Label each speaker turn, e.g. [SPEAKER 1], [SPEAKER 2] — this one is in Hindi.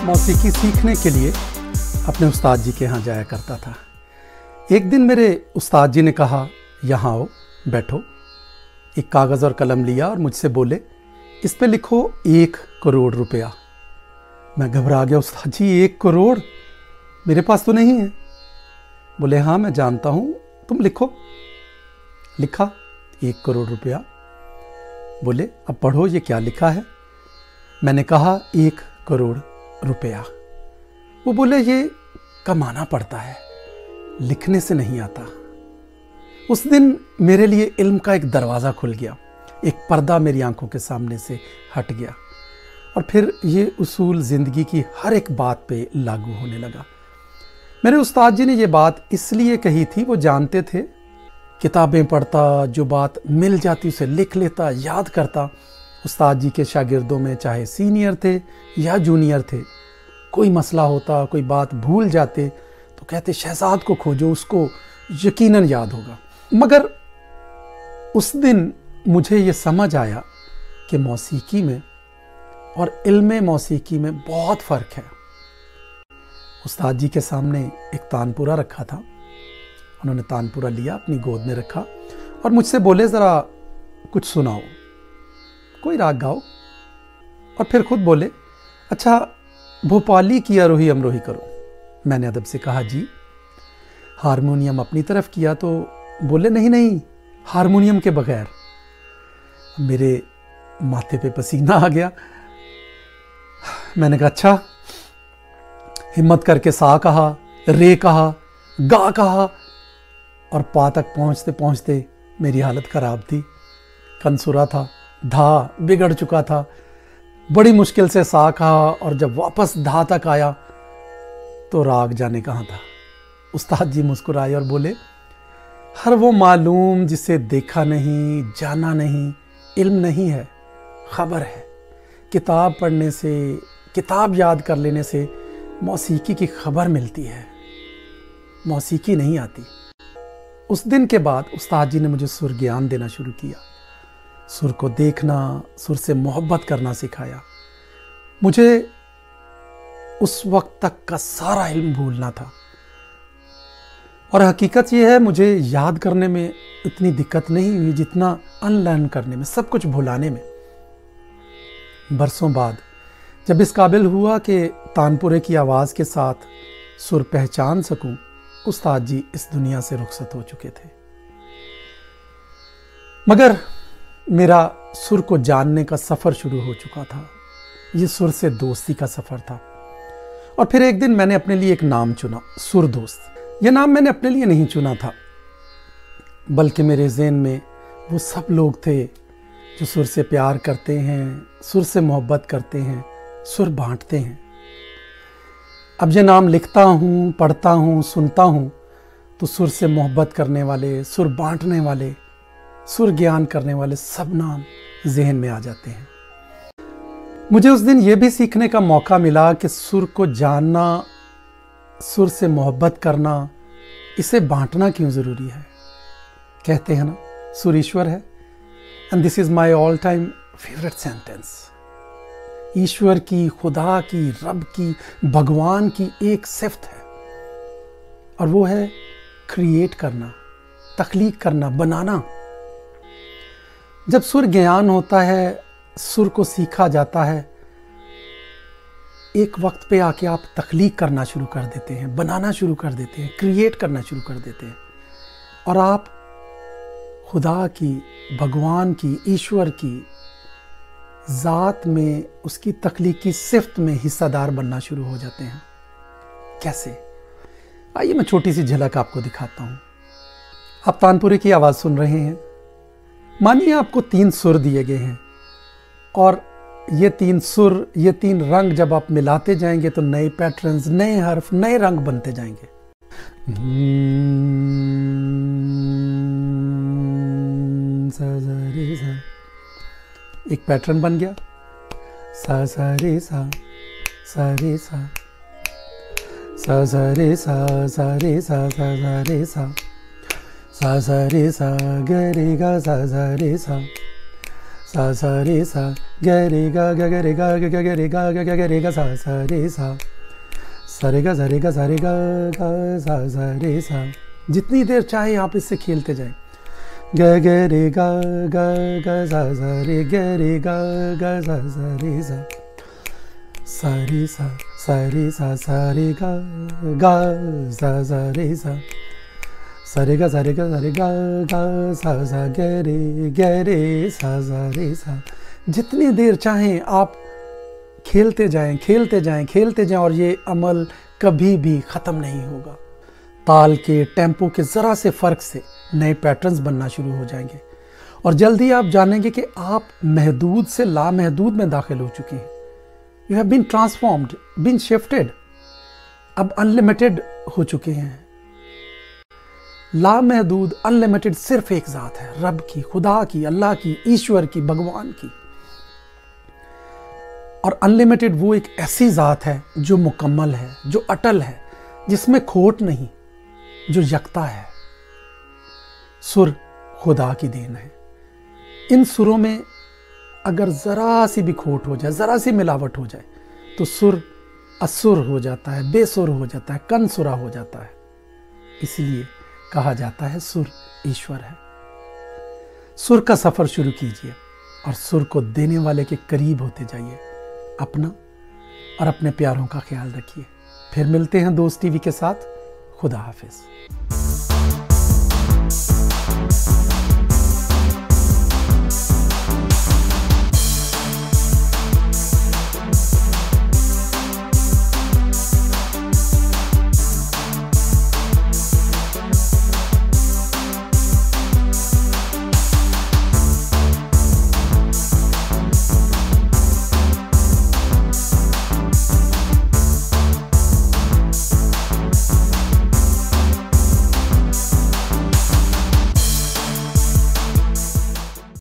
[SPEAKER 1] मौसीकी सीखने के लिए अपने उस्ताद जी के यहाँ जाया करता था। एक दिन मेरे उस्ताद जी ने कहा, यहाँ आओ, बैठो। एक कागज़ और कलम लिया और मुझसे बोले, इस पे लिखो 1 करोड़ रुपया। मैं घबरा गया, उस्ताद जी 1 करोड़ मेरे पास तो नहीं है। बोले, हाँ मैं जानता हूँ, तुम लिखो। लिखा 1 करोड़ रुपया। बोले, अब पढ़ो ये क्या लिखा है। मैंने कहा 1 करोड़ रुपया। वो बोले, ये कमाना पड़ता है, लिखने से नहीं आता। उस दिन मेरे लिए इल्म का एक दरवाज़ा खुल गया, एक पर्दा मेरी आंखों के सामने से हट गया और फिर ये उसूल ज़िंदगी की हर एक बात पे लागू होने लगा। मेरे उस्ताद जी ने ये बात इसलिए कही थी, वो जानते थे किताबें पढ़ता, जो बात मिल जाती उसे लिख लेता, याद करता। उस्ताद जी के शागिर्दों में चाहे सीनियर थे या जूनियर थे, कोई मसला होता, कोई बात भूल जाते तो कहते शहजाद को खोजो, उसको यकीनन याद होगा। मगर उस दिन मुझे ये समझ आया कि मौसीकी में और इल्म मौसीकी में बहुत फ़र्क है। उस्ताद जी के सामने एक तानपुरा रखा था। उन्होंने तानपुरा लिया, अपनी गोद में रखा और मुझसे बोले, ज़रा कुछ सुनाओ, कोई राग गाओ। और फिर खुद बोले, अच्छा भोपाली की आरोही अमरोही करो। मैंने अदब से कहा, जी। हारमोनियम अपनी तरफ किया तो बोले, नहीं नहीं, हारमोनियम के बगैर। मेरे माथे पे पसीना आ गया। मैंने कहा, अच्छा। हिम्मत करके सा कहा, रे कहा, गा कहा और पा तक पहुंचते पहुंचते मेरी हालत ख़राब थी। कंसुरा था, धा बिगड़ चुका था। बड़ी मुश्किल से सा कहा और जब वापस धा तक आया तो राग जाने कहाँ था। उस्ताद जी मुस्कुराए और बोले, हर वो मालूम जिसे देखा नहीं, जाना नहीं, इल्म नहीं है, खबर है। किताब पढ़ने से, किताब याद कर लेने से मौसीकी की खबर मिलती है, मौसीकी नहीं आती। उस दिन के बाद उस्ताद जी ने मुझे सुर ज्ञान देना शुरू किया, सुर को देखना, सुर से मोहब्बत करना सिखाया। मुझे उस वक्त तक का सारा इल्म भूलना था और हकीकत यह है, मुझे याद करने में इतनी दिक्कत नहीं हुई जितना अनलर्न करने में, सब कुछ भुलाने में। बरसों बाद जब इस काबिल हुआ कि तानपुरे की आवाज़ के साथ सुर पहचान सकूं, उस्ताद जी इस दुनिया से रुखसत हो चुके थे। मगर मेरा सुर को जानने का सफ़र शुरू हो चुका था। ये सुर से दोस्ती का सफ़र था। और फिर एक दिन मैंने अपने लिए एक नाम चुना, सुर दोस्त। यह नाम मैंने अपने लिए नहीं चुना था, बल्कि मेरे ज़हन में वो सब लोग थे जो सुर से प्यार करते हैं, सुर से मोहब्बत करते हैं, सुर बांटते हैं। अब ये नाम लिखता हूँ, पढ़ता हूँ, सुनता हूँ तो सुर से मोहब्बत करने वाले, सुर बांटने वाले, सुर ज्ञान करने वाले सब नाम जहन में आ जाते हैं। मुझे उस दिन ये भी सीखने का मौका मिला कि सुर को जानना, सुर से मोहब्बत करना, इसे बांटना क्यों ज़रूरी है। कहते हैं ना, सुर ईश्वर है। And this is my all time favourite sentence. ईश्वर की, खुदा की, रब की, भगवान की एक सिफ्त है और वो है क्रिएट करना, तख्लीक करना, बनाना। जब सुर ज्ञान होता है, सुर को सीखा जाता है, एक वक्त पे आके आप तख्लीक करना शुरू कर देते हैं, बनाना शुरू कर देते हैं, क्रिएट करना शुरू कर देते हैं और आप खुदा की, भगवान की, ईश्वर की ज़ात में, उसकी तख्लीक की सिफ्त में हिस्सादार बनना शुरू हो जाते हैं। कैसे? आइए मैं छोटी सी झलक आपको दिखाता हूँ। आप तानपुरे की आवाज़ सुन रहे हैं। मानिए आपको 3 सुर दिए गए हैं और ये 3 सुर, ये 3 रंग जब आप मिलाते जाएंगे तो नए पैटर्न्स, नए हर्फ, नए रंग बनते जाएंगे। सा सा रे सा, एक पैटर्न बन गया। सा सा रे सा, सा रे सा, सा सा रे सा, सा रे सा, सा सा रे सा, सा सा रे सा, ग रे गा, सा सा रे सा, सा सा रे सा ग रे गा ग ग रे गा ग ग ग रे गा ग ग ग रे गा सा सा रे सा सा रे गा सा रे गा सा रे गा गा सा सा रे सा। जितनी देर चाहे आप इससे खेलते जाएं। ग ग रे गा गा गा सा सा रे ग रे गा गा सा सा रे सा सा रे सा सा रे सा सा रे गा गा सा सा रे सा सा रे गा सा रे गा सा रे गा गा सा सा ग रे सा सा रे सा। जितनी देर चाहें आप खेलते जाएं, खेलते जाएं, खेलते जाएं और ये अमल कभी भी ख़त्म नहीं होगा। ताल के, टेम्पो के ज़रा से फ़र्क से नए पैटर्न्स बनना शुरू हो जाएंगे और जल्दी आप जानेंगे कि आप महदूद से लामहदूद में दाखिल हो चुके हैं। You have been transformed, been shifted, अब अनलिमिटेड हो चुके हैं। लामहदूद, अनलिमिटेड सिर्फ एक ज़ात है, रब की, खुदा की, अल्लाह की, ईश्वर की, भगवान की। और अनलिमिटेड वो एक ऐसी ज़ात है जो मुकम्मल है, जो अटल है, जिसमें खोट नहीं, जो यकता है। सुर खुदा की देन है। इन सुरों में अगर ज़रा सी भी खोट हो जाए, ज़रा सी मिलावट हो जाए तो सुर असुर हो जाता है, बेसुर हो जाता है, कनसुरा हो जाता है। इसलिए कहा जाता है सुर ईश्वर है। सुर का सफ़र शुरू कीजिए और सुर को देने वाले के करीब होते जाइए। अपना और अपने प्यारों का ख्याल रखिए। फिर मिलते हैं दोस्त टीवी के साथ। खुदा हाफिज।